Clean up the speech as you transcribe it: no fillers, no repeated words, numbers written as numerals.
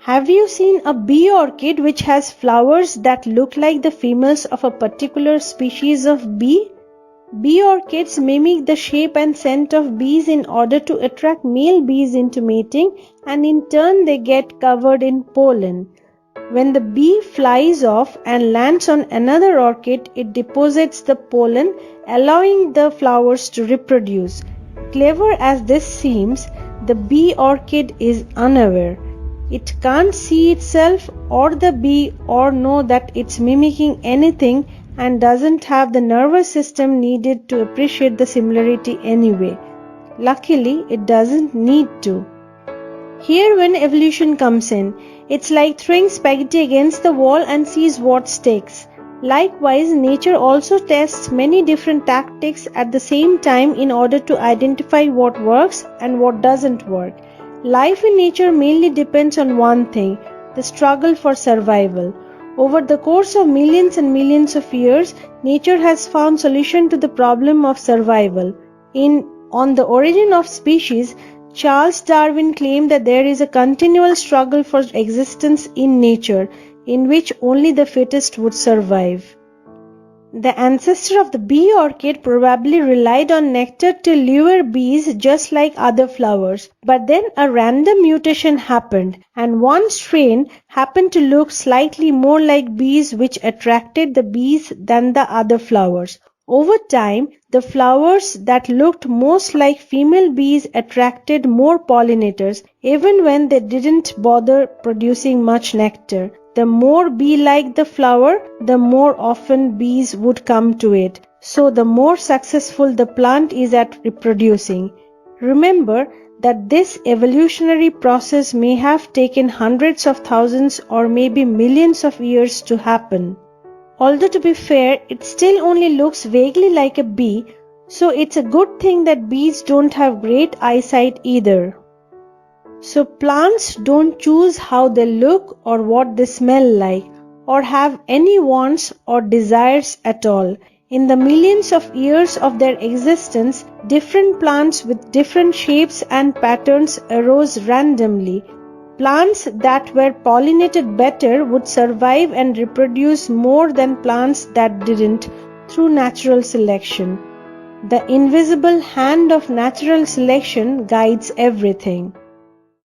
Have you seen a bee orchid which has flowers that look like the females of a particular species of bee? Bee orchids mimic the shape and scent of bees in order to attract male bees into mating, and in turn they get covered in pollen. When the bee flies off and lands on another orchid, it deposits the pollen, allowing the flowers to reproduce. Clever as this seems, the bee orchid is unaware. It can't see itself or the bee or know that it's mimicking anything, and doesn't have the nervous system needed to appreciate the similarity anyway. Luckily, it doesn't need to. Here when evolution comes in, it's like throwing spaghetti against the wall and sees what sticks. Likewise, nature also tests many different tactics at the same time in order to identify what works and what doesn't work. Life in nature mainly depends on one thing: the struggle for survival. Over the course of millions and millions of years, nature has found solution to the problem of survival. On the Origin of Species, Charles Darwin claimed that there is a continual struggle for existence in nature, in which only the fittest would survive. The ancestor of the bee orchid probably relied on nectar to lure bees just like other flowers. But then a random mutation happened, and one strain happened to look slightly more like bees, which attracted the bees than the other flowers. Over time, the flowers that looked most like female bees attracted more pollinators, even when they didn't bother producing much nectar. The more bee-like the flower, the more often bees would come to it. So the more successful the plant is at reproducing. Remember that this evolutionary process may have taken hundreds of thousands or maybe millions of years to happen. Although to be fair, it still only looks vaguely like a bee, so it's a good thing that bees don't have great eyesight either. So plants don't choose how they look or what they smell like, or have any wants or desires at all. In the millions of years of their existence, different plants with different shapes and patterns arose randomly. Plants that were pollinated better would survive and reproduce more than plants that didn't, through natural selection. The invisible hand of natural selection guides everything.